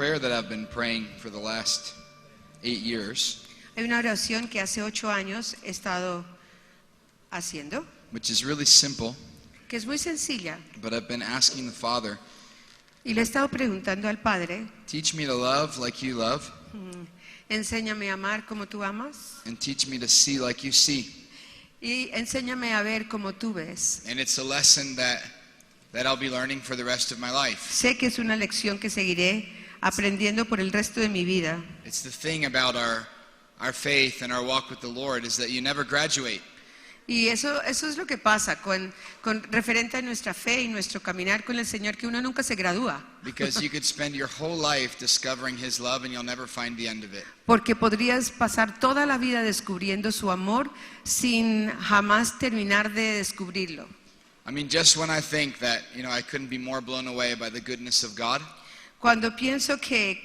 prayer that I've been praying for the last 8 years. Hay una oración que hace 8 años he estado haciendo, Which is really simple, que es muy sencilla. but I've been asking the Father, Y le he estado preguntando al Padre, teach me to love like you love, enséñame a amar como tú amas and teach me to see like you see. y enséñame a ver como tú ves. And it's a lesson that I'll be learning for the rest of my life. Sé que es una lección que seguiré aprendiendo por el resto de mi vida. It's the thing about our faith and our walk with the Lord is that you never graduate. Y eso es lo que pasa con referente a nuestra fe y nuestro caminar con el Señor, que uno nunca se gradúa. Because you could spend your whole life discovering His love and you'll never find the end of it. Porque podrías pasar toda la vida descubriendo su amor sin jamás terminar de descubrirlo. I mean, just when I think that, I couldn't be more blown away by the goodness of God, Cuando pienso que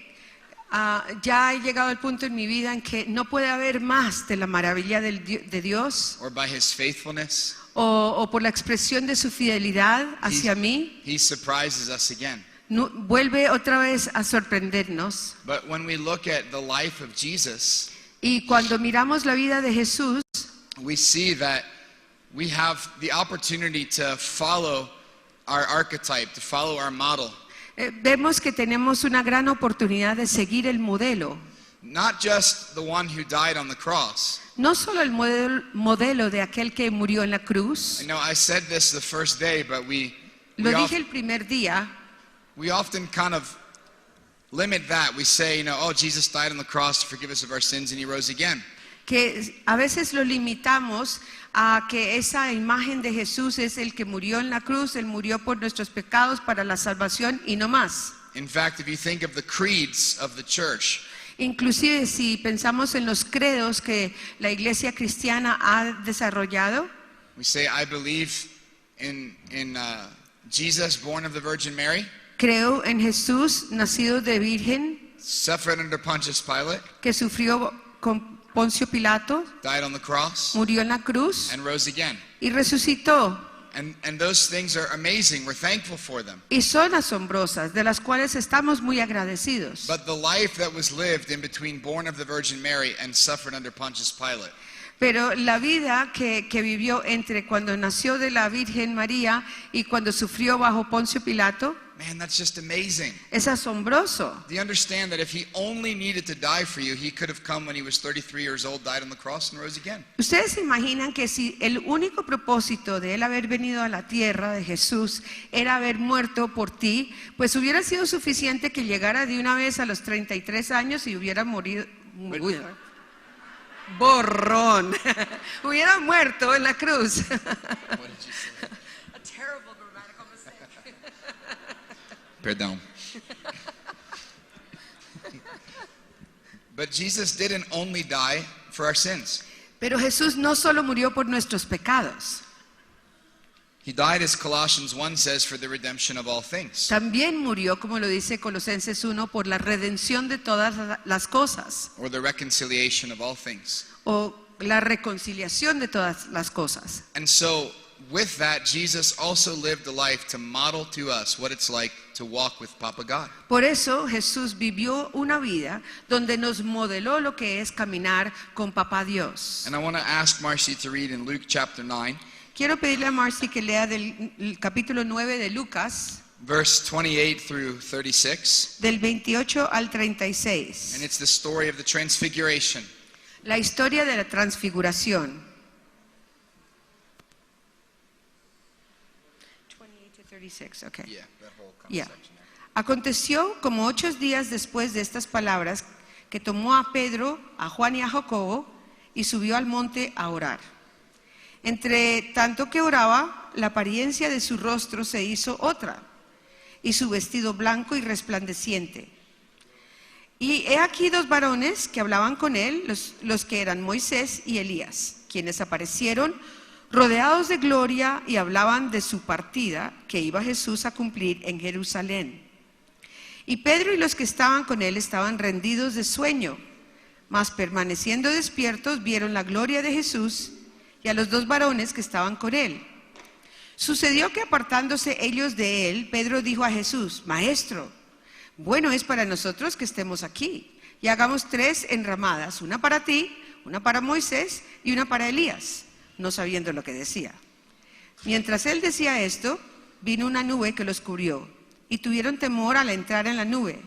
ya he llegado al punto en mi vida en que no puede haber más de la maravilla de Dios or by His faithfulness, o por la expresión de su fidelidad hacia mí, He surprises us again. vuelve otra vez a sorprendernos. But when we look at the life of Jesus, Y cuando miramos la vida de Jesús, we see that we have the opportunity to follow our archetype, to follow our model. Vemos que tenemos una gran oportunidad de seguir el modelo. Not just the one who died on the cross. No solo el modelo de aquel que murió en la cruz. I know I said this the first day, but Lo dije el primer día. we often kind of limit that. We say, oh, Jesus died on the cross to forgive us of our sins and He rose again. Que a veces lo limitamos a que esa imagen de Jesús es el que murió en la cruz, Él murió por nuestros pecados para la salvación y no más. In fact, if you think of the creeds of the church, Inclusive si pensamos en los credos que la iglesia cristiana ha desarrollado, we say, I believe in Jesus, born of the Virgin Mary, creo en Jesús, nacido de virgen, suffered under Pontius Pilate, que sufrió con Poncio Pilato, died on the cross, murió en la cruz and rose again. y resucitó. And those things are amazing. We're thankful for them. Y son asombrosas, de las cuales estamos muy agradecidos. But the life that was lived in between born of the Virgin Mary and suffered under Pontius Pilate, Pero la vida que vivió entre cuando nació de la Virgen María y cuando sufrió bajo Poncio Pilato, man, that's just amazing. es asombroso. Do you understand that if He only needed to die for you, He could have come when He was 33 years old, died on the cross, and rose again? Ustedes se imaginan que si el único propósito de Él haber venido a la tierra, de Jesús, era haber muerto por ti, pues hubiera sido suficiente que llegara de una vez a los 33 años y hubiera morido. Borrón. Hubiera muerto en la cruz. What did you say? A terrible grammatical mistake. Perdón. But Jesus didn't only die for our sins. Pero Jesús no solo murió por nuestros pecados, He died, as Colossians 1 says, for the redemption of all things. también murió, como lo dice Colosenses 1, por la redención de todas las cosas, Or the reconciliation of all things. o la reconciliación de todas las cosas. And so, with that, Jesus also lived a life to model to us what it's like to walk with Papa God. Por eso Jesús vivió una vida donde nos modeló lo que es caminar con Papá Dios. And I want to ask Marcy to read in Luke chapter 9, Quiero pedirle a Marcy que lea del capítulo 9 de Lucas, verse 28 through 36. del 28 al 36. And it's the story of the Transfiguration. La historia de la transfiguración. 28 to 36, okay. Yeah, that whole Yeah. section there. Aconteció como 8 días después de estas palabras que tomó a Pedro, a Juan y a Jacobo y subió al monte a orar. Entre tanto que oraba, la apariencia de su rostro se hizo otra y su vestido blanco y resplandeciente. Y he aquí 2 varones que hablaban con él, los que eran Moisés y Elías, quienes aparecieron rodeados de gloria y hablaban de su partida que iba Jesús a cumplir en Jerusalén. Y Pedro y los que estaban con él estaban rendidos de sueño, mas permaneciendo despiertos vieron la gloria de Jesús y a los 2 varones que estaban con él. Sucedió que apartándose ellos de él, Pedro dijo a Jesús: Maestro, bueno es para nosotros que estemos aquí y hagamos 3 enramadas, una para ti, una para Moisés y una para Elías, no sabiendo lo que decía. Mientras él decía esto, vino una nube que los cubrió y tuvieron temor al entrar en la nube.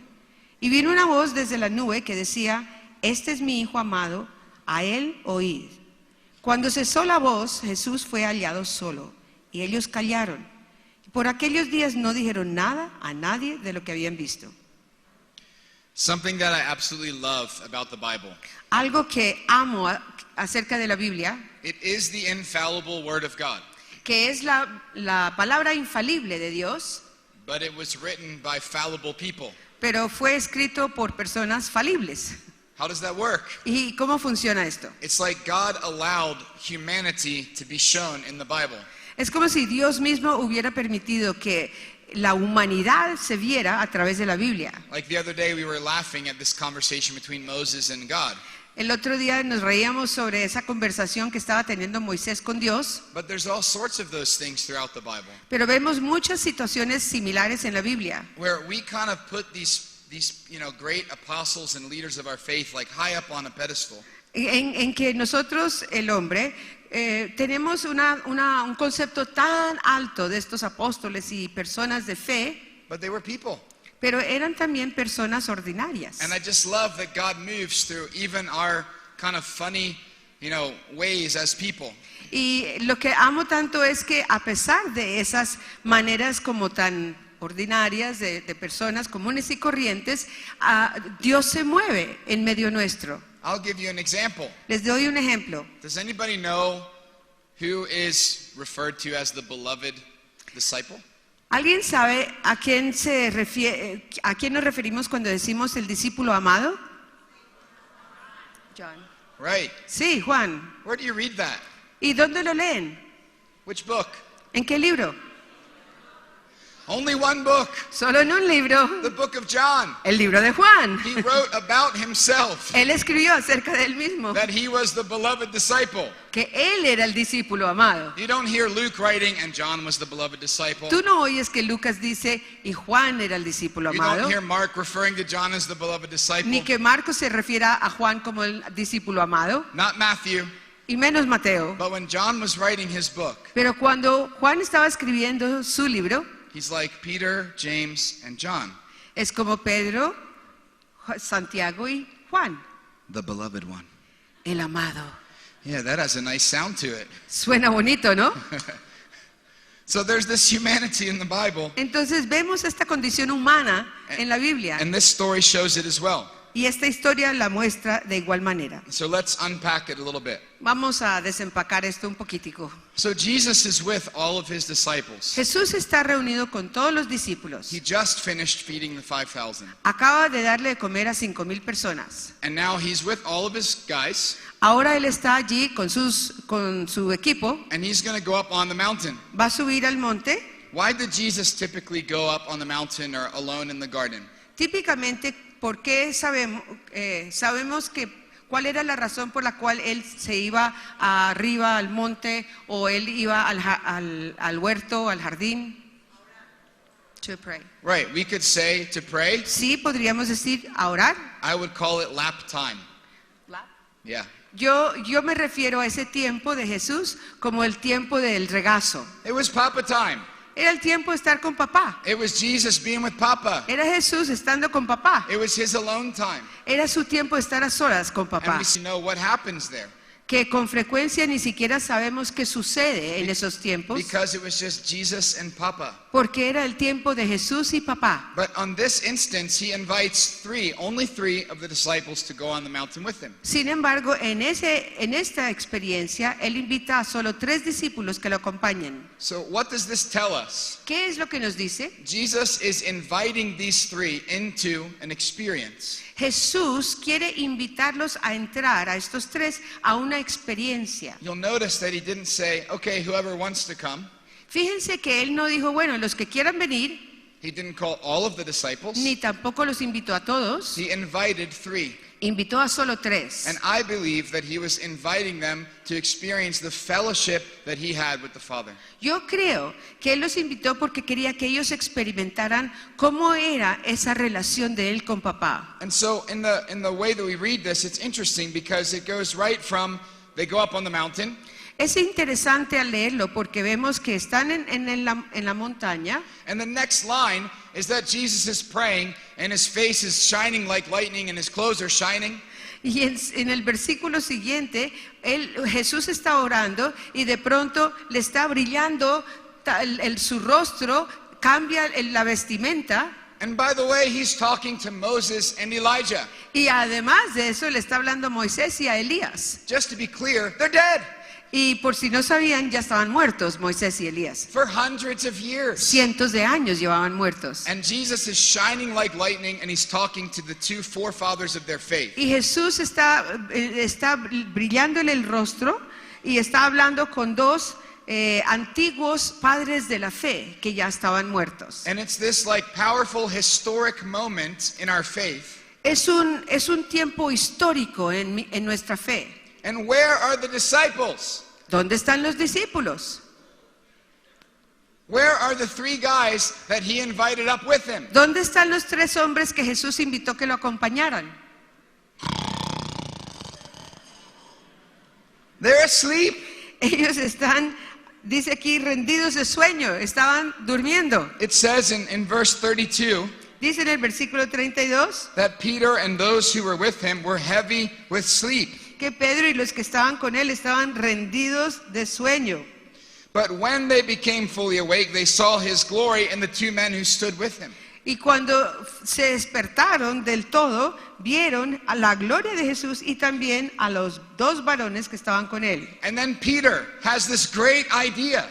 Y vino una voz desde la nube que decía: este es mi Hijo amado, a él oíd. Cuando cesó la voz, Jesús fue hallado solo y ellos callaron. Por aquellos días no dijeron nada a nadie de lo que habían visto. Something that I absolutely love about the Bible. Algo que amo acerca de la Biblia, It is the infallible Word of God, que es la palabra infalible de Dios, but it was written by fallible people. pero fue escrito por personas falibles. How does that work? ¿Y cómo funciona esto? It's like God allowed humanity to be shown in the Bible. Es como si Dios mismo hubiera permitido que la humanidad se viera a través de la Biblia. Like the other day, we were laughing at this conversation between Moses and God. El otro día nos reíamos sobre esa conversación que estaba teniendo Moisés con Dios, But there's all sorts of those things throughout the Bible pero vemos muchas situaciones similares en la Biblia, where we kind of put these great apostles and leaders of our faith like high up on a pedestal. en que nosotros, el hombre, tenemos un concepto tan alto de estos apóstoles y personas de fe, But they were people. pero eran también personas ordinarias. And I just love that God moves through even our kind of funny, ways as people. Y lo que amo tanto es que a pesar de esas maneras como tan ordinarias de personas comunes y corrientes, Dios se mueve en medio nuestro. I'll give you an example. Les doy un ejemplo. Does anybody know who is referred to as the beloved disciple? ¿Alguien sabe a quién a quién nos referimos cuando decimos el discípulo amado? John. Right. Sí, Juan. Where do you read that? ¿Y dónde lo leen? Which book? ¿En qué libro? Only one book. Solo en un libro, The book of John. el libro de Juan. He wrote about himself Él escribió acerca de él mismo, that he was the beloved disciple. que él era el discípulo amado. You don't hear Luke writing and John was the beloved disciple. Tú no oyes que Lucas dice y Juan era el discípulo You amado, don't hear Mark referring to John as the beloved disciple. ni que Marcos se refiera a Juan como el discípulo amado, Not Matthew. y menos Mateo. But when John was writing his book, Pero cuando Juan estaba escribiendo su libro, he's like Peter, James, and John. es como Pedro, Santiago y Juan, The beloved one. el amado. Yeah, that has a nice sound to it. Suena bonito, ¿no? So there's this humanity in the Bible, Entonces vemos esta condición humana en la Biblia, and this story shows it as well. y esta historia la muestra de igual manera. So let's unpack it a little bit. Vamos a desempacar esto un poquitico. So Jesus is with all of his disciples. Jesús está reunido con todos los discípulos. He just finished feeding the 5,000. Acaba de darle de comer a 5,000 personas. And now he's with all of his guys, Ahora él está allí con su equipo. and he's going to go up on the mountain. Va a subir al monte. Why did Jesus typically go up on the mountain or alone in the garden? Típicamente, ¿por qué sabemos cuál era la razón por la cual él se iba arriba al monte o él iba al huerto, al jardín? To pray. Right, we could say to pray. Sí, podríamos decir a orar. I would call it lap time. Yeah. Yo me refiero a ese tiempo de Jesús como el tiempo del regazo. It was Papa time. Era el tiempo de estar con papá. It was Jesus being with Papa. Era Jesús estando con papá. It was his alone time. Era su tiempo de estar a solas con And papá. we know what happens there. Que con frecuencia ni siquiera sabemos qué sucede en esos tiempos, Because it was just Jesus and Papa. porque era el tiempo de Jesús y papá. But on this instance, he invites only three of the disciples to go on the mountain with him. Sin embargo, en esta experiencia, él invita a solo 3 discípulos que lo acompañen. So what does this tell us? ¿Qué es lo que nos dice? Jesus is inviting these 3 into an experience. Jesús quiere invitarlos a entrar a estos 3 a una experiencia. You'll notice that he didn't say, okay, whoever wants to come. Fíjense que él no dijo, bueno, los que quieran venir, He didn't call all of the disciples. ni tampoco los invitó a todos. He invited 3. Invitó a solo 3. And I believe that he was inviting them to experience the fellowship that he had with the Father. Yo creo que él los invitó porque quería que ellos experimentaran cómo era esa relación de él con papá. And so in the way that we read this, it's interesting because it goes right from they go up on the mountain. Es interesante al leerlo porque vemos que están en la montaña. And the next line is that Jesus is praying and his face is shining like lightning and his clothes are shining. Y en el versículo siguiente, Jesús está orando y de pronto le está brillando su rostro, cambia la vestimenta. And by the way, he's talking to Moses and Elijah. Y además de eso le está hablando a Moisés y a Elías. Just to be clear, they're dead. Y por si no sabían, ya estaban muertos Moisés y Elías. For hundreds of years. Cientos de años llevaban muertos. And Jesus is shining like lightning and he's talking to the 2 forefathers of their faith. Y Jesús está brillándole el rostro y está hablando con 2 antiguos padres de la fe que ya estaban muertos. And it's this like powerful historic moment in our faith. Es un tiempo histórico en nuestra fe. And where are the disciples? ¿Dónde están los discípulos? Where are the 3 guys that he invited up with him? ¿Dónde están los 3 hombres que Jesús invitó que lo acompañaran? They're asleep. Ellos están, dice aquí, rendidos de sueño, estaban durmiendo. It says in verse 32 Dice en el versículo 32 that Peter and those who were with him were heavy with sleep. que Pedro y los que estaban con él estaban rendidos de sueño. But when they became fully awake, they saw his glory and the 2 men who stood with him. Y cuando se despertaron del todo, vieron a la gloria de Jesús y también a los 2 varones que estaban con él. And then Peter has this great idea.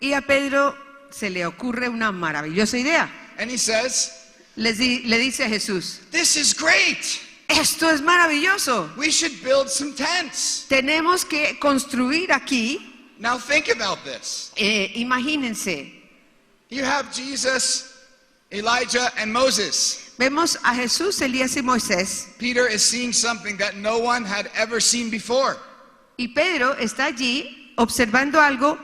Y a Pedro se le ocurre una maravillosa idea. And he says, Le dice a Jesús, "This is great. esto es maravilloso. We should build some tents." Tenemos que construir aquí. Now think about this. Imagínense, You have Jesus, Elijah, and Moses. vemos a Jesús, Elías y Moisés. Peter is seeing something that no one had ever seen before. Y Pedro está allí observando algo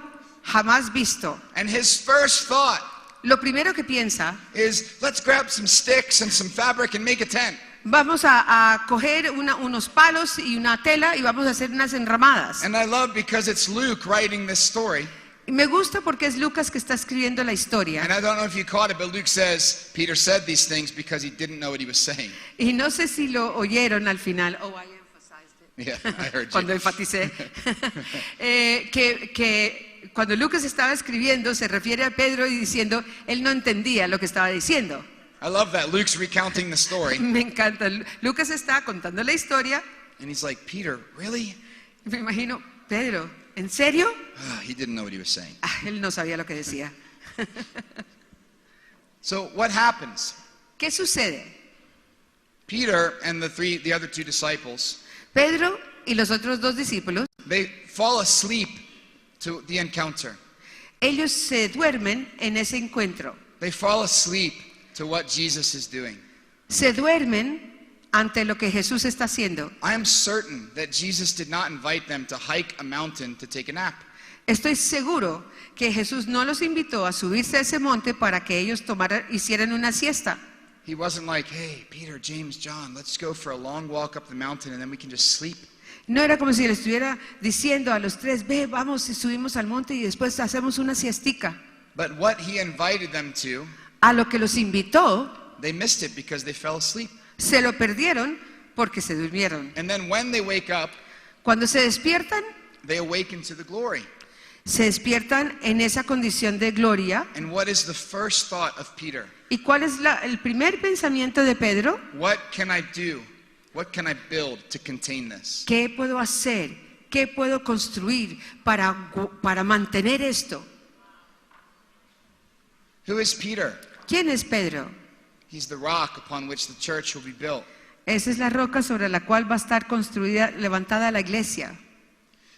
jamás visto. And his first thought Lo primero que piensa, is, let's grab some sticks and some fabric and make a tent. vamos a coger unos palos y una tela y vamos a hacer unas enramadas. And I love because it's Luke writing this story. Y me gusta porque es Lucas que está escribiendo la historia. And I don't know if you caught it, but Luke says Peter said these things because he didn't know what he was saying. Y no sé si lo oyeron al final. Oh, I emphasized it. Yeah, I heard you. Cuando enfaticé. que cuando Lucas estaba escribiendo se refiere a Pedro y diciendo, él no entendía lo que estaba diciendo. I love that. Luke's recounting the story. Me encanta. Lucas está contando la historia. And he's like, Peter, really? Me imagino, Pedro, ¿en serio? He didn't know what he was saying. Él no sabía lo que decía. So what happens? ¿Qué sucede? Peter and the other 2 disciples, Pedro y los otros 2 discípulos, they fall asleep to the encounter. ellos se duermen en ese encuentro. They fall asleep to what Jesus is doing. Se duermen ante lo que Jesús está haciendo. I am certain that Jesus did not invite them to hike a mountain to take a nap. Estoy seguro que Jesús no los invitó a subirse a ese monte para que ellos hicieran una siesta. He wasn't like, hey, Peter, James, John, let's go for a long walk up the mountain and then we can just sleep. No era como si le estuviera diciendo a los 3, ve, vamos y subimos al monte y después hacemos una siestica. But what he invited them to, A lo que los invitó, they missed it because they fell asleep. se lo perdieron porque se durmieron. And then when they wake up, Cuando se despiertan, they awaken to the glory. se despiertan en esa condición de gloria. And what is the first thought of Peter? ¿Y cuál es el primer pensamiento de Pedro? What can I do? What can I build to contain this? ¿Qué puedo hacer? ¿Qué puedo construir para mantener esto? Who is Peter? ¿Quién es Pedro? He's the rock upon which the church will be built. Esa es la roca sobre la cual va a estar construida, levantada la iglesia.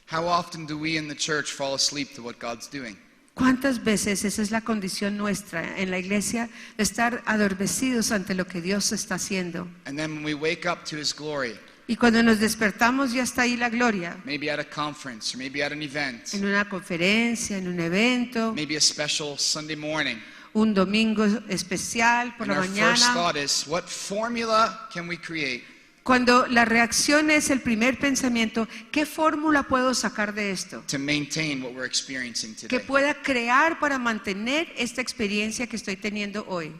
How often do we in the church fall asleep to what God's doing? ¿Cuántas veces esa es la condición nuestra en la iglesia, de estar adormecidos ante lo que Dios está haciendo? And then when we wake up to His glory, Y cuando nos despertamos ya está ahí la gloria, maybe at a conference or maybe at an event, en una conferencia, en un evento, maybe a special Sunday morning. un domingo especial por And la our first mañana. thought is, what formula can we create Cuando la reacción es el primer pensamiento, ¿qué fórmula puedo sacar de esto? to maintain what we're experiencing Que today? pueda crear para mantener esta experiencia que estoy teniendo hoy.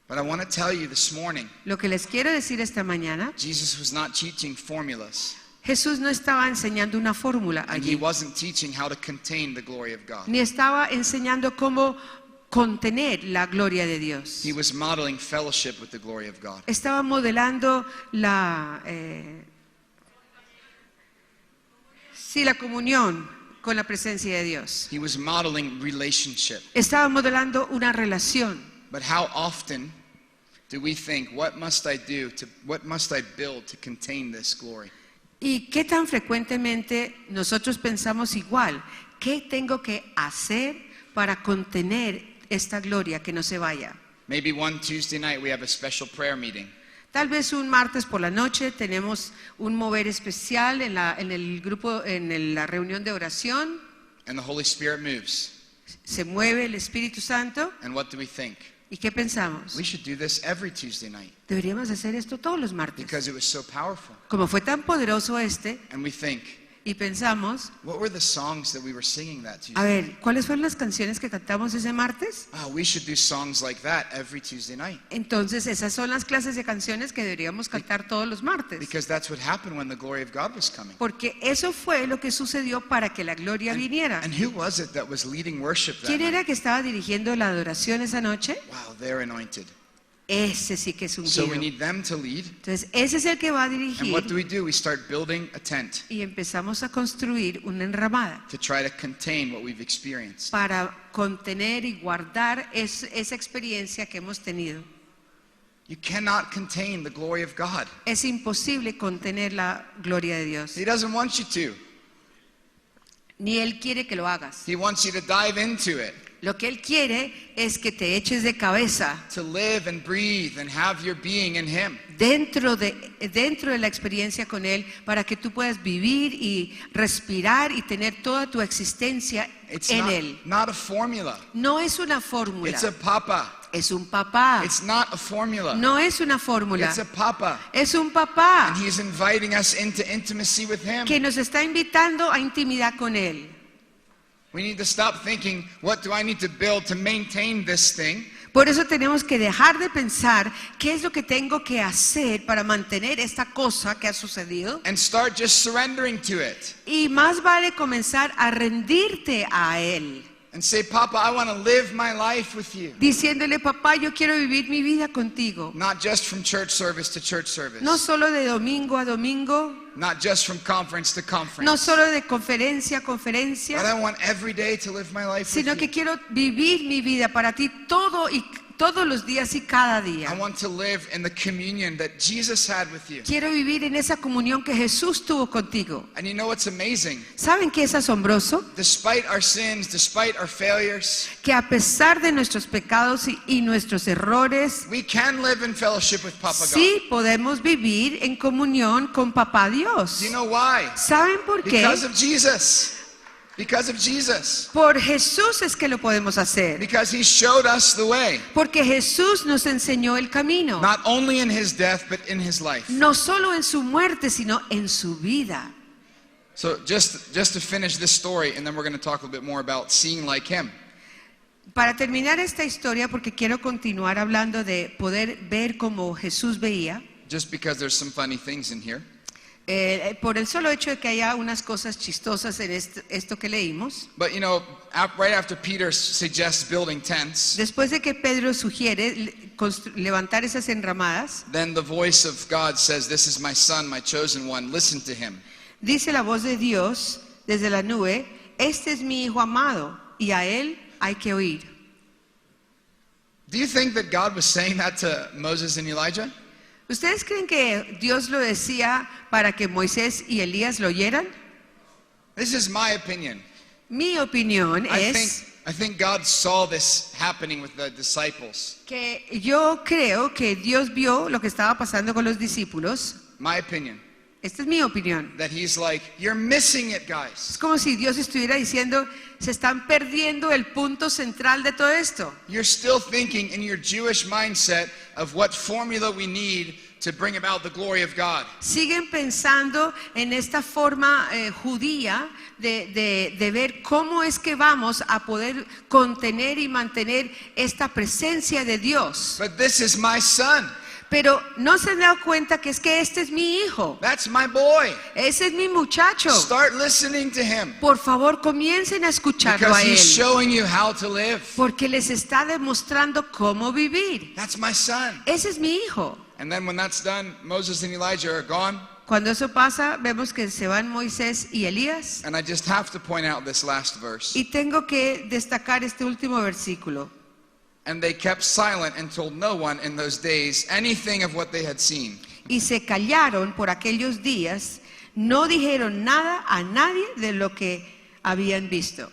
But I want to tell you this morning, Lo que les quiero decir esta mañana, Jesus was not teaching formulas, Jesús no estaba enseñando una fórmula and He allí, wasn't teaching how to contain the glory of God. ni estaba enseñando cómo contener la gloria de Dios. He was modeling fellowship with the glory of God. Estaba modelando la comunión con la presencia de Dios. He was modeling relationship. Estaba modelando una relación. But how often do we think, what must I build to contain this glory? ¿Y qué tan frecuentemente nosotros pensamos igual? ¿Qué tengo que hacer para contener esta gloria que no se vaya? Maybe one Tuesday night we have a special prayer meeting. Tal vez un martes por la noche tenemos un mover especial en el grupo, la reunión de oración. And the Holy Spirit moves. Se mueve el Espíritu Santo. And what do we think? ¿Y qué pensamos? We should do this every Tuesday night Deberíamos hacer esto todos los martes. because it was so powerful. Como fue tan poderoso And we think, y pensamos, what were the songs that we were singing that a Tuesday? ver, ¿cuáles fueron las canciones que cantamos ese martes? Oh, we should do songs like that every Tuesday night Entonces esas son las clases de canciones que deberíamos cantar todos los martes. because that's what happened when the glory of God was coming. Porque eso fue lo que sucedió para que la gloria viniera. And who was it that was leading worship that ¿Quién night? era que estaba dirigiendo la adoración esa noche? Wow, they're anointed. Ese sí que es So ungido. we need them to lead. Entonces ese es el que va a And dirigir what do? We start building a tent y empezamos a construir una enramada to try to contain what we've experienced. para contener y guardar esa experiencia que hemos tenido. You cannot contain the glory of God. Es imposible contener la gloria de Dios. He doesn't want you to. Ni Él quiere que lo hagas. He wants you to dive into it, Lo que Él quiere es que te eches de cabeza to live and breathe and have your being in Him. dentro de la experiencia con Él para que tú puedas vivir y respirar y tener toda tu existencia It's en Él. not a formula. No es una fórmula, It's a papa. es un papá. It's not a formula. No es una fórmula, It's a papa. es un papá And He's inviting us into intimacy with Him. que nos está invitando a intimidad con Él. We need to stop thinking, what do I need to build to maintain this thing? Por eso tenemos que dejar de pensar qué es lo que tengo que hacer para mantener esta cosa que ha sucedido. And start just surrendering to it. Y más vale comenzar a rendirte a Él, And say, Papa, I want to live my life with you. diciéndole, papá, yo quiero vivir mi vida contigo. Not just from church service to church service. No solo de domingo a domingo, Not just from conference to conference. no solo de conferencia a But conferencia, I want every day to live my life sino with que you. quiero vivir mi vida para ti todos los días y cada I día. want to live in the communion that Jesus had with you. Quiero vivir en esa comunión que Jesús tuvo contigo. And you know what's amazing? ¿Saben qué es asombroso? Despite our sins, despite our failures, Que a pesar de nuestros pecados y nuestros errores, we can live in fellowship with Papa God. sí podemos vivir en comunión con Papá Dios. Do you know why? ¿Saben por qué? Because of Jesus. Because of Jesus. Por Jesús es que lo podemos hacer. Because He showed us the way. Porque Jesús nos enseñó el camino. Not only in His death, but in His life. No solo en su muerte, sino en su vida. So just to finish this story, and then we're going to talk a little bit more about seeing like Him. Para terminar esta historia, porque quiero continuar hablando de poder ver como Jesús veía, Just because there's some funny things in here. por el solo hecho de que haya unas cosas chistosas en esto que leímos. But you know, right after Peter suggests building tents, Después de que Pedro sugiere levantar esas enramadas, then the voice of God says, "This is my son, my chosen one. Listen to him." dice la voz de Dios desde la nube, este es mi hijo amado y a él hay que oír. Do you think that God was saying that to Moses and Elijah? ¿Ustedes creen que Dios lo decía para que Moisés y Elías lo oyeran? This is my opinion. Mi opinión I es, think I think God saw this happening with the disciples. que yo creo que Dios vio lo que estaba pasando con los discípulos. My opinion. Esta es mi opinión. That he's like, you're missing it, Es guys. como si Dios estuviera diciendo, se están perdiendo el punto central de todo esto. You're still thinking in your Jewish mindset of what formula we need to bring about the glory of God. Siguen pensando en esta forma judía de ver cómo es que vamos a poder contener y mantener esta presencia de Dios. But this is my son. Pero no se han dado cuenta que es que este es mi hijo, That's my boy. ese es mi muchacho. Start listening to him. Por favor, comiencen a escucharlo Because a he's él, showing you how to live. porque les está demostrando cómo vivir. That's my son. Ese es mi hijo. And then when that's done, Moses and Elijah are gone. Cuando eso pasa, vemos que se van Moisés y Elías. And I just have to point out this last verse. Y tengo que destacar este último versículo. And they kept silent and told no one in those days anything of what they had seen. Y se callaron por aquellos días, no dijeron nada a nadie de lo que habían visto.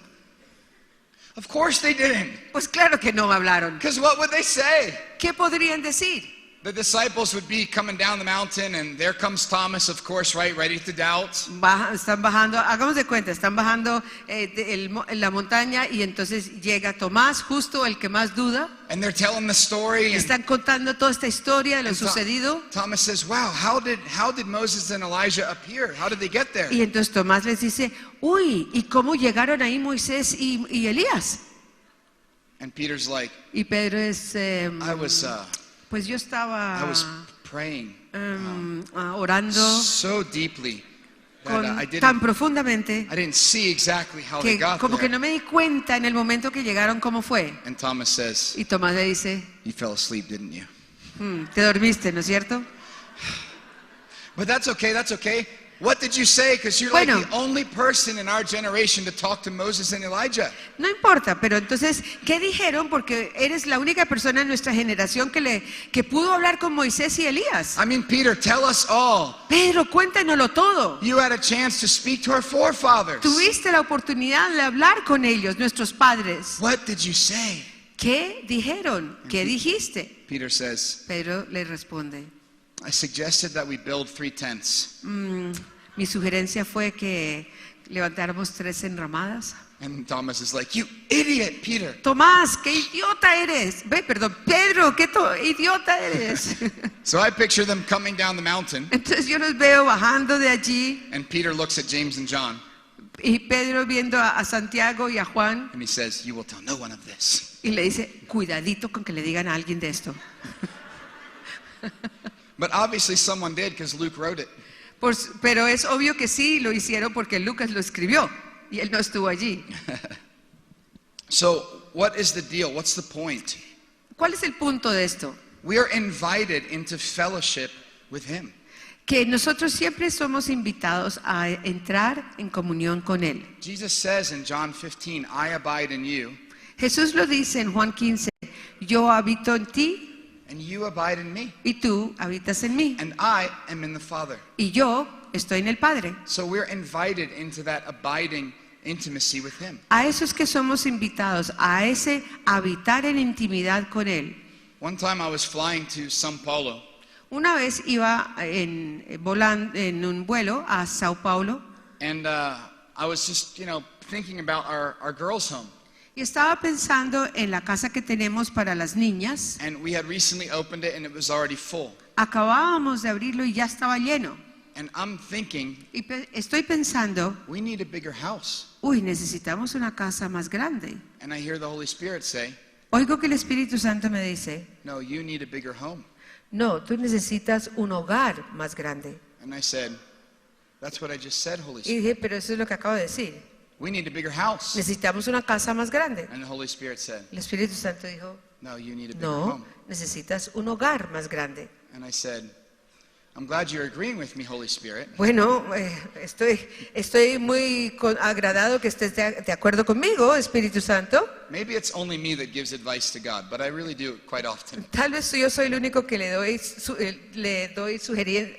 Of course they didn't. Pues claro que no hablaron. Because what would they say? ¿Qué podrían decir? The disciples would be coming down the mountain, and there comes Thomas, of course, right, ready to doubt. Están bajando, hagamos de cuenta, están bajando la montaña y entonces llega Tomás, justo el que más duda. And they're telling the story. And Están contando toda esta historia de lo sucedido. Thomas says, wow, how did Moses and Elijah appear? How did they get there? Y entonces Tomás les dice, uy, ¿y cómo llegaron ahí Moisés y Elías? And Peter's like, Y Pedro es, pues yo I estaba was praying orando so deeply that tan profundamente I didn't see exactly how they que got como que there. no me di cuenta en el momento que llegaron cómo fue. And Thomas says, Y Tomás le dice, you fell asleep, didn't you? te dormiste, ¿no es cierto? But that's okay, that's okay. What did you say? Because you're Bueno. like the only person in our generation to talk to Moses and Elijah. No importa, pero entonces, ¿qué dijeron? Porque eres la única persona en nuestra generación que pudo hablar con Moisés y Elías. I mean, Peter, tell us all. Pedro, cuéntanoslo todo. You had a chance to speak to our forefathers. Tuviste la oportunidad de hablar con ellos, nuestros padres. What did you say? ¿Qué dijeron? ¿Qué dijiste? Peter says, Pedro le responde, I suggested that we build 3 tents. mi sugerencia fue que levantáramos 3 enramadas. And Thomas is like, you idiot, Peter. Tomás, qué idiota eres. Perdón, Pedro, qué idiota eres. So I picture them coming down the mountain, Entonces yo los veo bajando de allí and Peter looks at James and John, y Pedro viendo a Santiago y a Juan and he says, you will tell no one of this. y le dice, cuidadito con que le digan a alguien de esto. But obviously someone did because Luke wrote it. Pero es obvio que sí lo hicieron porque Lucas lo escribió y él no estuvo allí. So what is the deal? What's the point? ¿Cuál es el punto de esto? We are invited into fellowship with him. Que nosotros siempre somos invitados a entrar en comunión con él. Jesus says in John 15, I abide in you, Jesús lo dice en Juan 15, yo habito en ti and you abide in me, y tú habitas en mí and I am in the Father. y yo estoy en el Padre. So we're invited into that abiding intimacy with him. A eso es que somos invitados, a ese habitar en intimidad con él. One time I was flying to São Paulo, Una vez iba volando en un vuelo a Sao Paulo and I was just, thinking about our girls' home. y estaba pensando en la casa que tenemos para las niñas. And we had recently opened it and it was already full. Acabábamos de abrirlo y ya estaba lleno. And I'm thinking, Y estoy pensando, we need a bigger house. uy, necesitamos una casa más grande. And I hear the Holy Spirit say, Oigo que el Espíritu Santo me dice, no, you need a bigger home. no, tú necesitas un hogar más grande. And I said, that's what I just said, Holy Y Spirit. dije, pero eso es lo que acabo de decir. We need a bigger house. Necesitamos una casa más grande. And the Holy Spirit said, El Espíritu Santo dijo, no, you need a bigger no, home. necesitas un hogar más grande. And I said, I'm glad you're agreeing with me, Holy Spirit. Bueno, estoy muy agradado que estés de acuerdo conmigo, Espíritu Santo. Maybe it's only me that gives advice to God, but I really do it quite often. Tal vez yo soy el único que le doy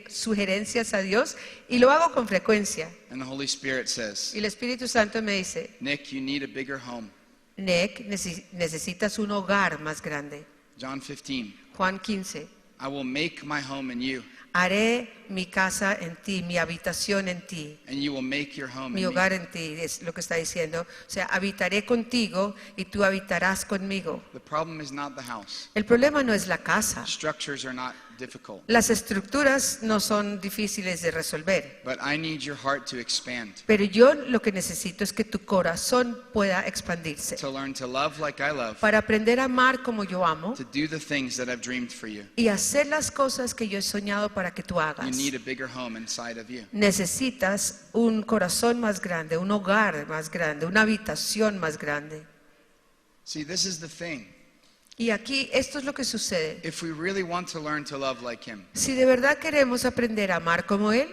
sugerencias a Dios y lo hago con frecuencia. And the Holy Spirit says, Y el Espíritu Santo me dice, Nick, you need a bigger home. Nick, necesitas un hogar más grande. John 15. Juan 15. I will make my home in you, Haré mi casa en ti, mi habitación en ti, and you will make your home mi in me. hogar en ti, es lo que está diciendo. O sea, habitaré contigo y tú habitarás conmigo. The problem is not the house. El problema no es la casa. Structures are not difficult. Las estructuras no son difíciles de resolver. But I need your heart to expand, Pero yo lo que necesito es que tu corazón pueda expandirse. to learn to love like I love, Para aprender a amar como yo amo to do the things that I've dreamed for you. y hacer las cosas que yo he soñado para que tú You hagas. need a bigger home inside of you. Necesitas un corazón más grande, un hogar más grande, una habitación más grande. See, this is the thing. Y aquí esto es lo que sucede. If we really want to learn to love like Him, Si de verdad queremos aprender a amar como Él,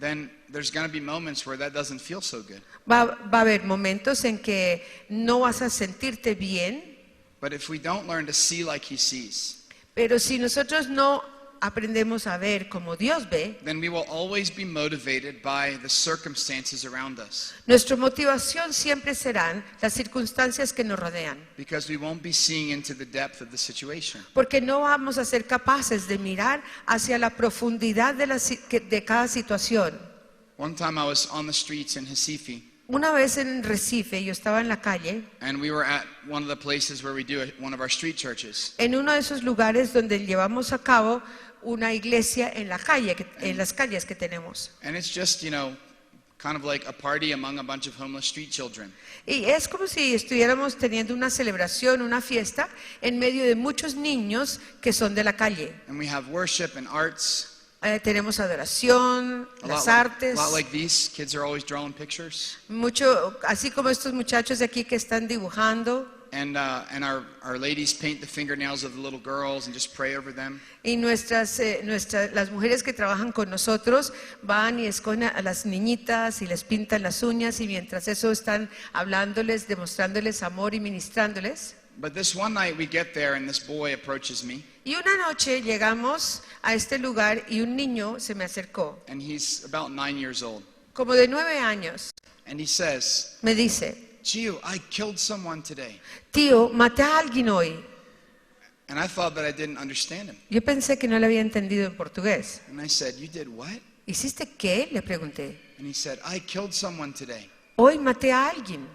then there's going to be moments where that doesn't feel so good. va a haber momentos en que no vas a sentirte bien, But if we don't learn to see like He sees, pero si nosotros no aprendemos a ver como Dios ve, then we will always be motivated by the circumstances around us, nuestra motivación siempre serán las circunstancias que nos rodean, because we won't be seeing into the depth of the situation. porque no vamos a ser capaces de mirar hacia la profundidad de cada situación. One time I was on the streets in Recife, Una vez en Recife, yo estaba en la calle, and we were at one of the places where we do one of our street churches. en uno de esos lugares donde llevamos a cabo una iglesia en la calle, en las calles que tenemos. And it's just, kind of like a party among a bunch of homeless street children. Y es como si estuviéramos teniendo una celebración, una fiesta, en medio de muchos niños que son de la calle. And we have worship and arts. Tenemos adoración, las A artes, lot like these. Kids are always drawing pictures. mucho, así como estos muchachos de aquí que están dibujando. And our ladies paint the fingernails of the little girls and just pray over them. Y las mujeres que trabajan con nosotros van y escogen a las niñitas y les pintan las uñas y mientras eso están hablándoles, demostrándoles amor y ministrándoles. But this one night we get there and this boy approaches me Y una noche llegamos a este lugar y un niño se me acercó, and he's about 9 years old. como de 9 años. And he says, Me dice, Gio, I killed someone today. tío, maté a alguien hoy. And I thought that I didn't understand him. Yo pensé que no le había entendido en portugués. And I said, you did what? ¿Hiciste qué? Le pregunté. And he said, I killed someone today. Hoy maté a alguien.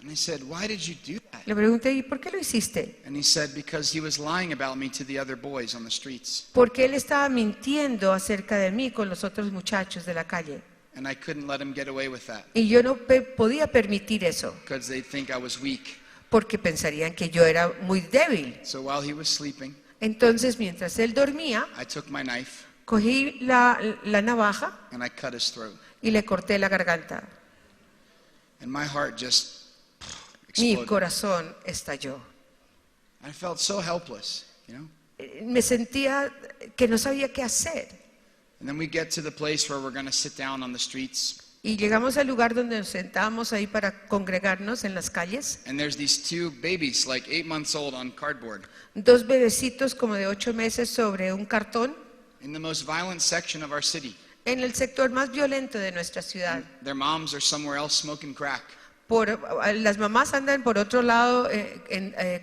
And I said, why did you do that? Le pregunté, ¿y por qué lo hiciste? And he said, because he was lying about me to the other boys on the streets. Porque él estaba mintiendo acerca de mí con los otros muchachos de la calle. And I couldn't let him get away with that Y yo no podía permitir eso, because they think I was weak. porque pensarían que yo era muy débil. So while he was sleeping, Entonces, mientras él dormía, I took my knife cogí la navaja and I cut his throat. y le corté la garganta. And my heart just Mi exploded. corazón estalló. I felt so helpless, Me sentía que no sabía qué hacer. And then we get to the place where we're going to sit down on the streets. Y llegamos al lugar donde nos sentábamos ahí para congregarnos en las calles. And there's these two babies, like 8 months old, on cardboard. Dos bebecitos como de 8 meses sobre un cartón In the most violent section of our city. en el sector más violento de nuestra ciudad. Their moms are somewhere else smoking crack. Las mamás andan por otro lado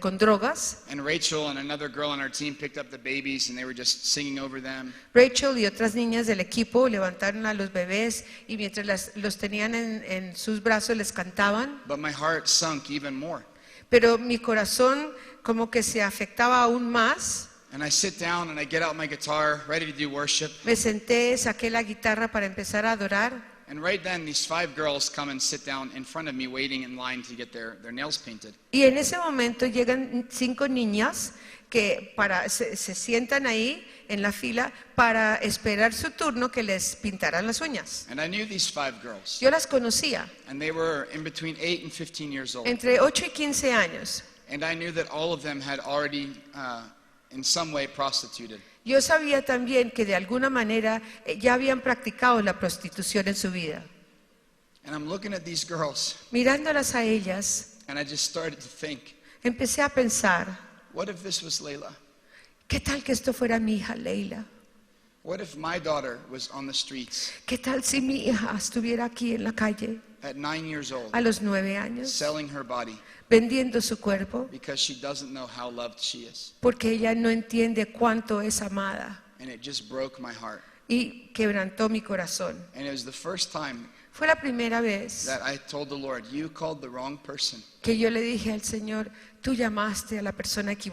con drogas. And Rachel and another girl on our team picked up the babies and they were just singing over them. Rachel y otras niñas del equipo levantaron a los bebés y mientras los tenían en sus brazos les cantaban. But my heart sunk even more. Pero mi corazón como que se afectaba aún más. And I sit down and I get out my guitar, ready to do worship. Me senté, saqué la guitarra para empezar a adorar. And right then, these 5 girls come and sit down in front of me, waiting in line to get their nails painted. Y en ese momento llegan 5 niñas que se sientan ahí en la fila para esperar su turno que les pintaran las uñas. And I knew these 5 girls. Yo las conocía, And they were in between 8 and 15 years old. entre 8 y 15 años. And I knew that all of them had already, in some way, prostituted. Yo sabía también que de alguna manera ya habían practicado la prostitución en su vida. And I'm looking at these girls, Mirándolas a ellas, and I just started to think, empecé a pensar, what if this was Layla? ¿qué tal que esto fuera mi hija Leila? What if my daughter was on the streets? ¿Qué tal si mi hija estuviera aquí en la calle? at 9 years old, a los 9 años, selling her body vendiendo su cuerpo, because she doesn't know how loved she is. porque ella no entiende cuánto es amada, And it just broke my heart. y quebrantó mi corazón. And it was the first time Fue la primera vez that I told the Lord, you called the wrong person, que yo le dije al Señor, tú llamaste a la persona because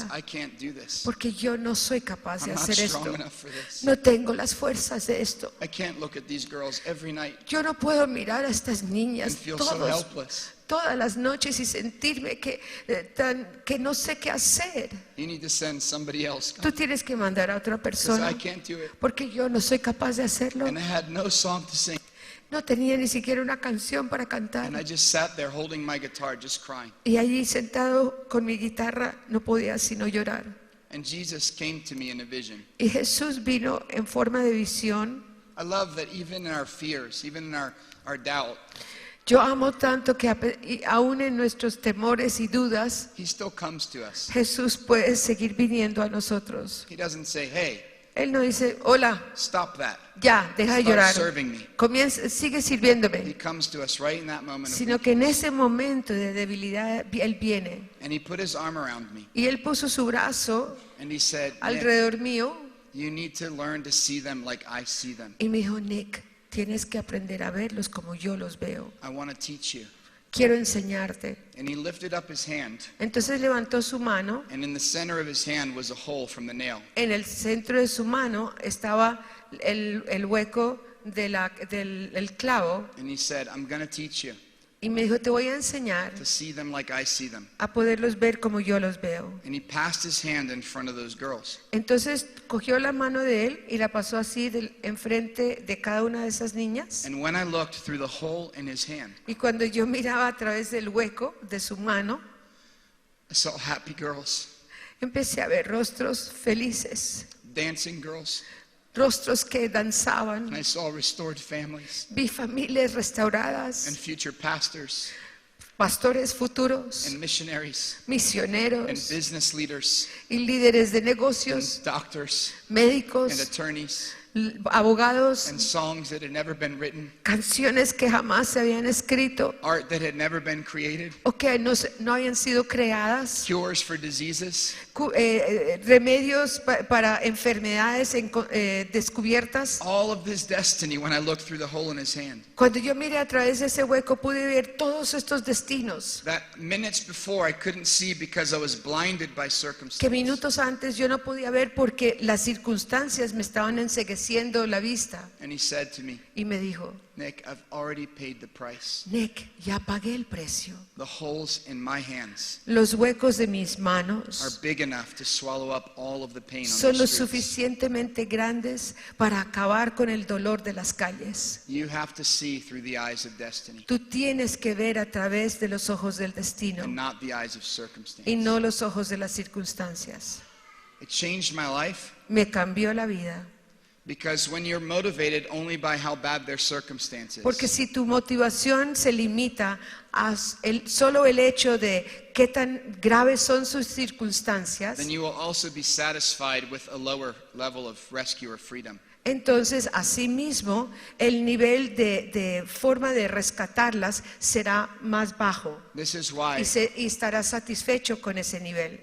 equivocada, I can't do this. porque yo no soy capaz I'm de not hacer strong esto. enough for this. No tengo las fuerzas de esto. I can't look at these girls every night Yo no puedo mirar a estas and niñas feel so todos, helpless. todas las noches y sentirme que no sé qué hacer. You need to send somebody else, Tú tienes que mandar a otra because persona, I can't do it. porque yo no soy capaz de hacerlo. And I had no song to sing. No tenía ni siquiera una canción para cantar. And I just sat there holding my guitar, just crying. Y allí sentado con mi guitarra no podía sino llorar. And Jesus came to me in a vision. Y Jesús vino en forma de visión. I love that even in our fears, even in our doubt, Yo amo tanto que aún en nuestros temores y dudas, He still comes to us. Jesús puede seguir viniendo a nosotros. He doesn't say, hey, Él no dice, hola, stop that. ya, deja de Start llorar. serving me. Sigue He sirviéndome. comes to us right in that moment of Sino que en ese momento de debilidad, Él viene. and He put His arm around me. Y Él puso su brazo And He said, Nick, alrededor mío you need to learn to see them like I see them. y me dijo, Nick, tienes que aprender a verlos como yo los veo. I want to teach you. Quiero enseñarte. And He lifted up His hand, Entonces levantó su mano. and in the center of His hand was a hole from the nail. En el centro de su mano estaba el hueco del clavo. And He said, I'm going to teach you Y me dijo, te voy a enseñar to see them like I see them. a poderlos ver como yo los veo. And He passed His hand in front of those girls. Entonces cogió la mano de él y la pasó así enfrente de cada una de esas niñas. And when I looked through the hole in His hand, Y cuando yo miraba a través del hueco de su mano, I saw happy girls, empecé a ver rostros felices, dancing girls, rostros que and danzaban. I saw restored families Vi familias and restauradas, future pastors pastores futuros, and missionaries and misioneros business leaders y líderes de and negocios, doctors and médicos, attorneys abogados, and songs that had never been written, canciones que jamás se habían escrito art that had never been created, o que no habían sido creadas, cures for diseases, remedios para enfermedades descubiertas. all of this destiny when I looked through the hole in His hand. Cuando yo miré a través de ese hueco pude ver todos estos destinos That minutes before I couldn't see because I was blinded by que circumstances. minutos antes yo no podía ver porque las circunstancias me estaban encegueciendo la vista. And He said to me, Y me dijo, Nick, I've already paid the price. Nick, ya pagué el precio. The holes in my hands Los huecos de mis are manos big enough to swallow up all of the pain on son the lo streets. suficientemente grandes para acabar con el dolor de las calles. You have to see through the eyes of destiny Tú tienes que ver a través de los ojos del destino and not the eyes of y circumstance. no los ojos de las circunstancias. It changed my life Me cambió la vida. because when you're motivated only by how bad their circumstances, Porque si tu motivación se limita a solo el hecho de qué tan graves son sus circunstancias, then you will also be satisfied with a lower level of rescue or freedom. entonces asimismo el nivel de forma de rescatarlas será más bajo This is why y estarás satisfecho con ese nivel.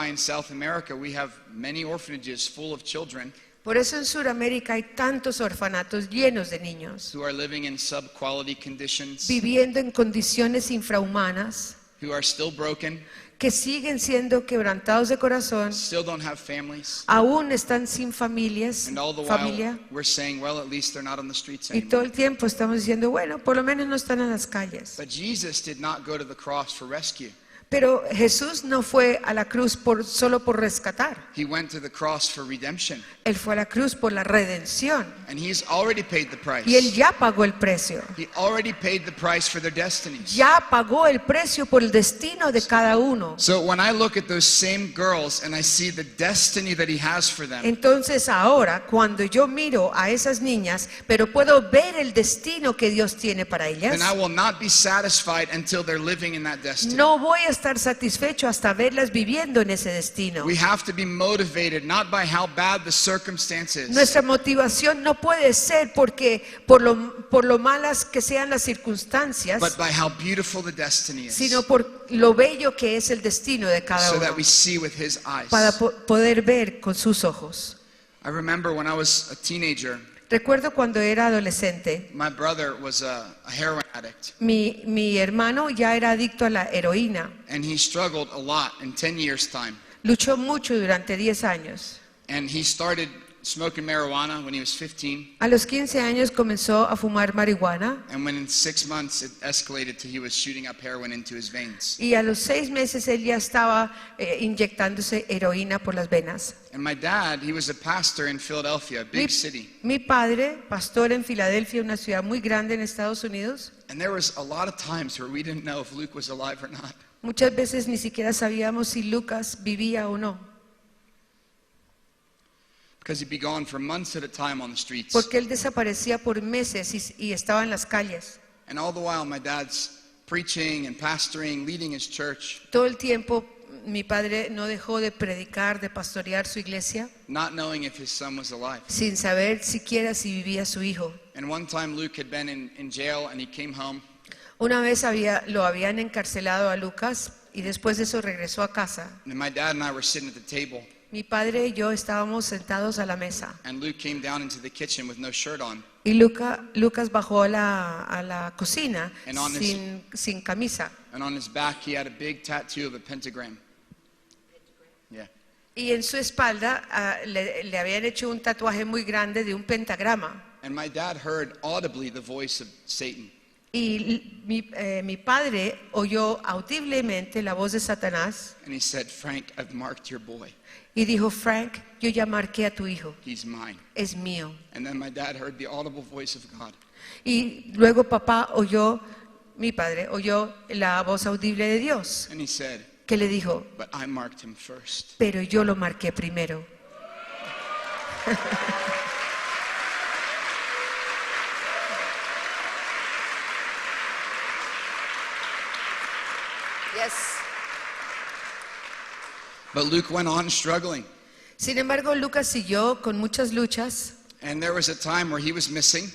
in South America we have many orphanages full of children Por eso en Sudamérica hay tantos orfanatos llenos de niños who are living in sub-quality conditions, viviendo en condiciones infrahumanas, who are still broken, que siguen siendo quebrantados de corazón, still don't have families, aún están sin familias, and all the familia, while we're saying, well, at least they're not on the streets y todo anymore. el tiempo estamos diciendo, bueno, por lo menos no están en las calles. But Jesus did not go to the cross for rescue. Pero Jesús no fue a la cruz solo por rescatar, He went to the cross for redemption, Él fue a la cruz por la redención and He's already paid the price. y Él ya pagó el precio. He already paid the price for their destinies. Ya pagó el precio por el destino de cada uno. So when I look at those same girls and I see the destiny that He has for them, Entonces ahora, cuando yo miro a esas niñas, pero puedo ver el destino que Dios tiene para ellas, then I will not be satisfied until they're living in that destiny. no voy a estar satisfecho hasta verlas viviendo en ese destino. We have to be motivated not by how bad the circumstances, Nuestra motivación no puede ser porque por lo malas que sean las circunstancias, but by how beautiful the destiny is, sino por lo bello que es el destino de cada so uno, that we see with his eyes. para poder ver con sus ojos. I remember when I was a teenager, Recuerdo cuando era adolescente, my brother was a heroin addict, mi hermano ya era adicto a la heroína. and he struggled a lot in 10 years' time. Luchó mucho durante 10 años. And he started smoking marijuana when he was 15, A los 15 años comenzó a fumar marihuana and when in 6 months it escalated to he was shooting up heroin into his veins. y a los 6 meses él ya estaba inyectándose heroína por las venas. And my dad, he was a pastor in Philadelphia, a big city. Mi padre, pastor en Filadelfia, una ciudad muy grande en Estados Unidos, And there was a lot of times where we didn't know if Luke was alive or not. muchas veces ni siquiera sabíamos si Lucas vivía o no, Because he'd be gone for months at a time on the streets. porque él desaparecía por meses y estaba en las calles. And all the while my dad's preaching and pastoring, leading his church, Todo el tiempo mi padre no dejó de predicar, de pastorear su iglesia, not knowing if his son was alive. sin saber siquiera si vivía su hijo. And one time Luke had been in jail and he came home, Una vez lo habían encarcelado a Lucas y después de eso regresó a casa. and my dad and I were sitting at the table, Mi padre y yo estábamos sentados a la mesa and Luke came down into the kitchen with no shirt on. y Lucas bajó a la cocina And on sin camisa. And on his back he had a big tattoo of a pentagram. Yeah. Y en su espalda le habían hecho un tatuaje muy grande de un pentagrama. And my dad heard audibly the voice of Satan. Y mi padre oyó audiblemente la voz de Satanás And he said, Frank, I've marked your boy. y dijo: Frank, yo ya marqué a tu hijo, He's mine. es mío. And then my dad heard the audible voice of God. Y luego mi padre oyó la voz audible de Dios, And he said, que le dijo: but I marked him first. pero yo lo marqué primero. Yes. But Luke went on struggling. Sin embargo, Lucas siguió con muchas luchas And there was a time where he was missing.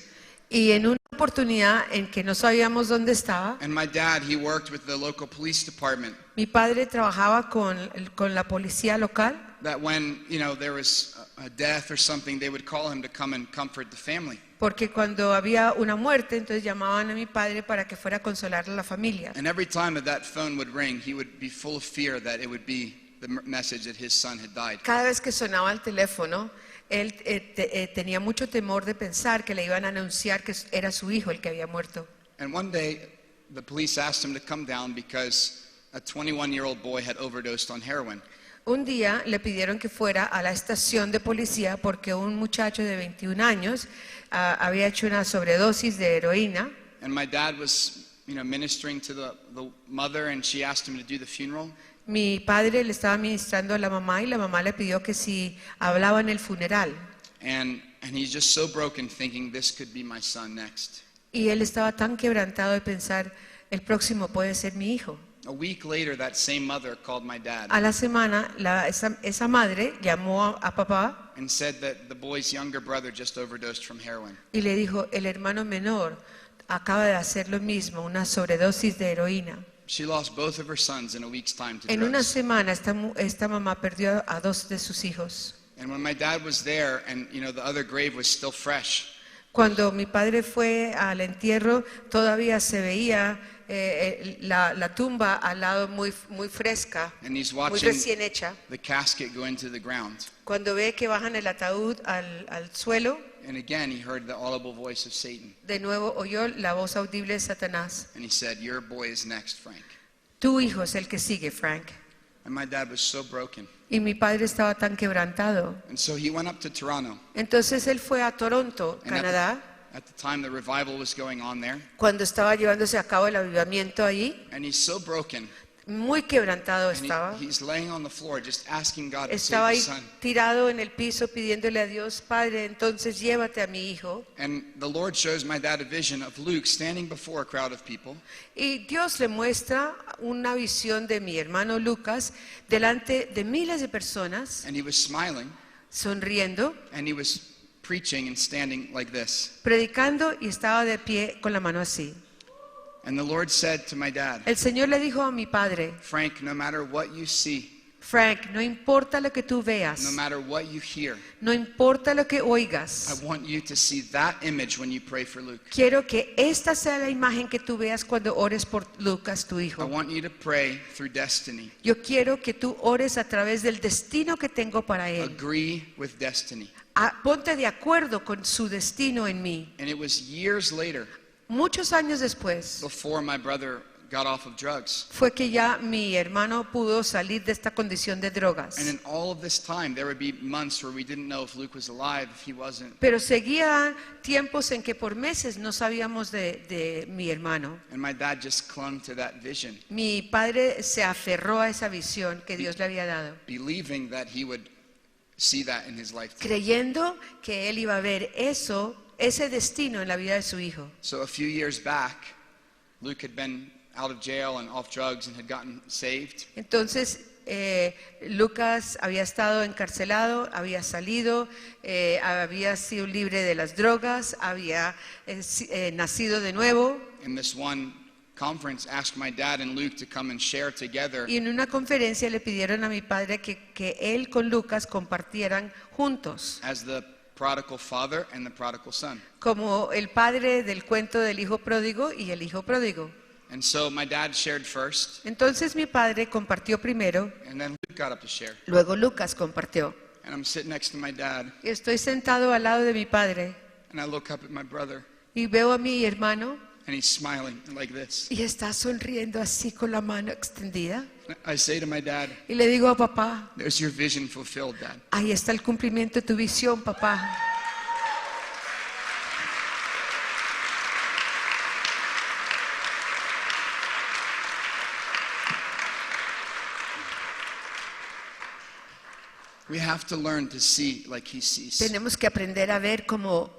y en una oportunidad en que no sabíamos dónde estaba, And my dad, he worked with the local police department. mi padre trabajaba con la policía local, That when, there was a death or something, they would call him to come and comfort the family. porque cuando había una muerte, entonces llamaban a mi padre para que fuera a consolar a la familia. And every time that phone would ring, he would be full of fear that it would be the message that his son had died. Cada vez que sonaba el teléfono, él tenía mucho temor de pensar que le iban a anunciar que era su hijo el que había muerto. And one day, the police asked him to come down because a 21-year-old boy had overdosed on heroin. Un día le pidieron que fuera a la estación de policía porque un muchacho de 21 años había hecho una sobredosis de heroína. And my dad was, ministering to the mother, and she asked him to do the funeral. Mi padre le estaba ministrando a la mamá y la mamá le pidió que si hablaba en el funeral. And he's just so broken, thinking this could be my son next. Y él estaba tan quebrantado de pensar: el próximo puede ser mi hijo. A week later, that same mother called my dad A la semana, esa madre llamó a papá and said that the boy's younger brother just overdosed from heroin. y le dijo: el hermano menor acaba de hacer lo mismo, una sobredosis de heroína. She lost both of her sons in a week's time to En una drugs. semana esta mamá perdió a 2 de sus hijos. And when my dad was there, and the other grave was still fresh, Cuando mi padre fue al entierro, todavía se veía la tumba al lado muy fresca, and he's muy watching recién hecha. the casket go into the ground. Cuando ve que bajan el ataúd al suelo, And again, he heard the audible voice of Satan. de nuevo oyó la voz audible de Satanás: And he said, your boy is next, Frank. tu hijo es el que sigue, Frank. And my dad was so broken. Y mi padre estaba tan quebrantado. And so he went up to Toronto. Entonces él fue a Toronto, And Canadá, at the time the revival was going on there. cuando estaba llevándose a cabo el avivamiento allí. And he's so broken muy quebrantado And estaba. he's laying on the floor just asking God to Estaba save ahí his son. tirado en el piso pidiéndole a Dios, Padre, entonces llévate a mi hijo. And the Lord shows my dad a vision of Luke standing before a crowd of people. Y Dios le muestra una visión de mi hermano Lucas delante de miles de personas, And he was smiling, sonriendo, and he was preaching and standing like this. predicando y estaba de pie con la mano así. And the Lord said to my dad, El Señor le dijo a mi padre, Frank, no matter what you see, Frank, no importa lo que tú no veas, matter what you hear, no importa lo que I oigas, want you to see that image when you pray for Luke. quiero que esta sea la imagen que tú veas cuando ores por Lucas, tu I hijo. want you to pray through destiny. Yo quiero que tú ores a través del destino que tengo para él. Agree with destiny. Ponte de acuerdo con su destino en mí. And it was years later, Muchos años después, before my brother got off of drugs. fue que ya mi hermano pudo salir de esta condición de drogas. And in all of this time, there would be months where we didn't know if Luke was alive, if he wasn't. Pero seguía tiempos en que por meses no sabíamos de mi hermano. And my dad just clung to that vision, Mi padre se aferró a esa visión que Dios le había dado, believing that he would see that in his lifetime. creyendo que él iba a ver eso, ese destino en la vida de su hijo. So a few years back, Luke had been out of jail and off drugs and had gotten saved. Entonces, Lucas había estado encarcelado, había salido, había sido libre de las drogas, había nacido de nuevo. In this one conference, asked my dad and Luke to come and share together Y en una conferencia le pidieron a mi padre que él con Lucas compartieran juntos, as the prodigal father and the prodigal son. como el padre del cuento del hijo pródigo y el hijo pródigo. And so my dad shared first, Entonces mi padre compartió primero, and then Luke got up to share. luego Lucas compartió. And I'm sitting next to my dad, Y estoy sentado al lado de mi padre and I look up at my brother, y veo a mi hermano and he's smiling like this. y está sonriendo así con la mano extendida. I say to my dad, Y le digo a papá, there's your vision fulfilled, Dad. ahí está el cumplimiento de tu visión, papá. We have to learn to see like he sees. Tenemos que aprender a ver como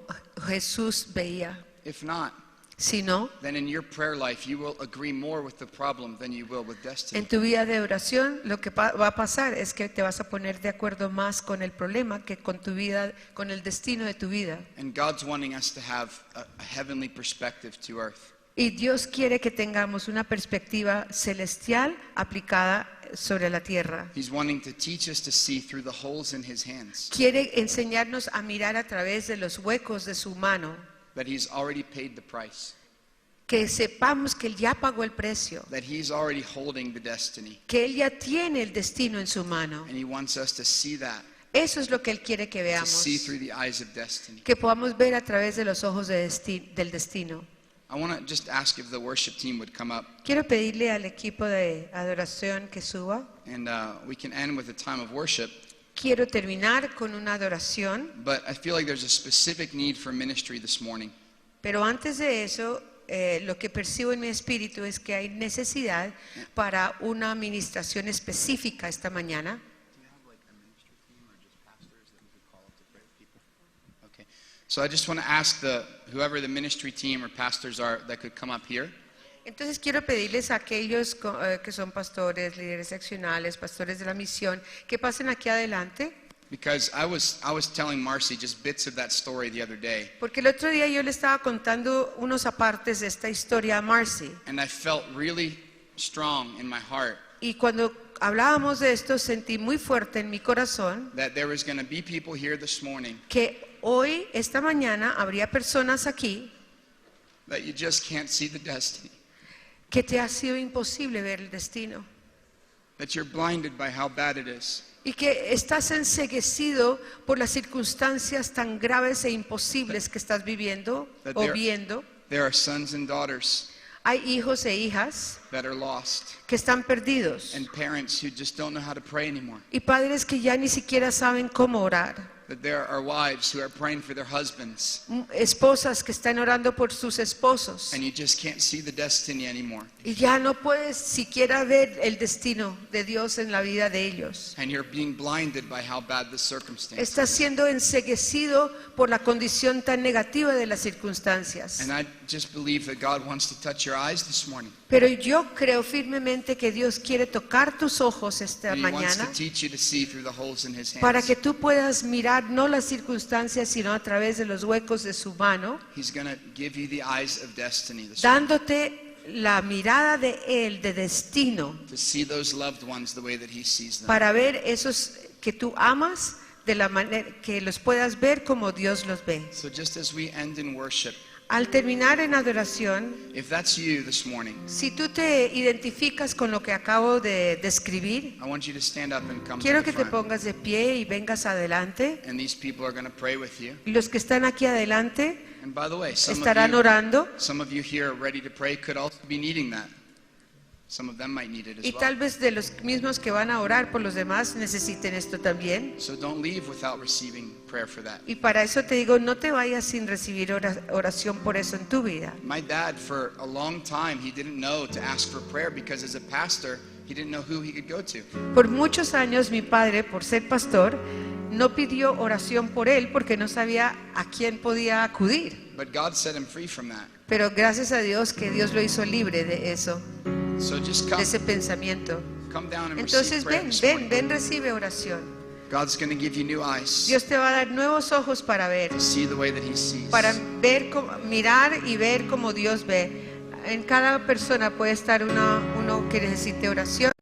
Jesús veía. If not, Si no, then in your prayer life you will agree more with the problem than you will with destiny. en tu vida de oración lo que va a pasar es que te vas a poner de acuerdo más con el problema que con tu vida, con el destino de tu vida. And God's wanting us to have a heavenly perspective to earth. Y Dios quiere que tengamos una perspectiva celestial aplicada sobre la tierra. He's wanting to teach us to see through the holes in his hands, Quiere enseñarnos a mirar a través de los huecos de su mano, that he's already paid the price, que sepamos que Él ya pagó el precio, that he's already holding the destiny. que Él ya tiene el destino en su mano. And he wants us to see that, Eso es lo que Él quiere que to veamos, see through the eyes of destiny. que podamos ver a través de los ojos del destino. I want to just ask if the worship team would come up, Quiero pedirle al equipo de adoración que suba. and we can end with a time of worship. Quiero terminar con una adoración, But I feel like there's a specific need for ministry this morning. pero antes de eso, lo que percibo en mi espíritu es que hay necesidad para una administración específica esta mañana. Okay. So I just want to ask whoever the ministry team or pastors are that could come up here. Entonces quiero pedirles a aquellos que son pastores, líderes seccionales, pastores de la misión, que pasen aquí adelante. Because I was telling Marcy just bits of that story the other day, Porque el otro día yo le estaba contando unos apartes de esta historia a Marcy. and I felt really strong in my heart Y cuando hablábamos de esto sentí muy fuerte en mi corazón that there was going to be people here this morning que hoy, esta mañana, habría personas aquí that you just can't see the destiny, que te ha sido imposible ver el destino. that you're blinded by how bad it is, Y que estás enceguecido por las circunstancias tan graves e imposibles que estás viviendo That o there- viendo. there are sons and daughters Hay hijos e hijas that are lost, que están perdidos and parents who just don't know how to pray anymore. y padres que ya ni siquiera saben cómo orar. that there are wives who are praying for their husbands, esposas que están orando por sus esposos and you just can't see the destiny anymore. y ya no puedes siquiera ver el destino de Dios en la vida de ellos. And you're being blinded by how bad the circumstance Estás is. siendo enceguecido por la condición tan negativa de las circunstancias. And I just believe that God wants to touch your eyes this morning. Pero yo creo firmemente que Dios quiere tocar tus ojos esta And He wants to mañana teach you to see through the holes in His para hands. que tú puedas mirar no las circunstancias sino a través de los huecos de su mano, He's going to give you the eyes of destiny this morning, dándote la mirada de Él, de destino, to see those loved ones the way that He sees them. para ver esos que tú amas de la manera que los puedas ver como Dios los ve. So just as we end in worship, Al terminar en adoración, if that's you this morning, si tú te identificas con lo que acabo de describir, I want you to stand up and come quiero to que the te front. pongas de pie y vengas adelante. And these people are going to pray with you. Y los que están aquí adelante And by the way, estarán orando, some of you here ready to pray could also be needing that. Some of them might need it y as tal well. vez de los mismos que van a orar por los demás necesiten esto también. So don't leave without receiving prayer for that. Y para eso te digo, no te vayas sin recibir oración por eso en tu vida. My dad, for a long time, he didn't know to ask for prayer because as a pastor, he didn't know who he could go to. Por muchos años mi padre, por ser pastor, no pidió oración por él porque no sabía a quién podía acudir. But God set him free from that. Pero gracias a Dios que Dios lo hizo libre de eso, So just de come, ese pensamiento. come down and receive Entonces prayer ven, this ven, morning. ven, recibe oración. God's going to give you new eyes Dios te va a dar nuevos ojos para ver, to see the way that he sees. para ver, mirar y ver como Dios ve. En cada persona puede estar uno que necesite oración,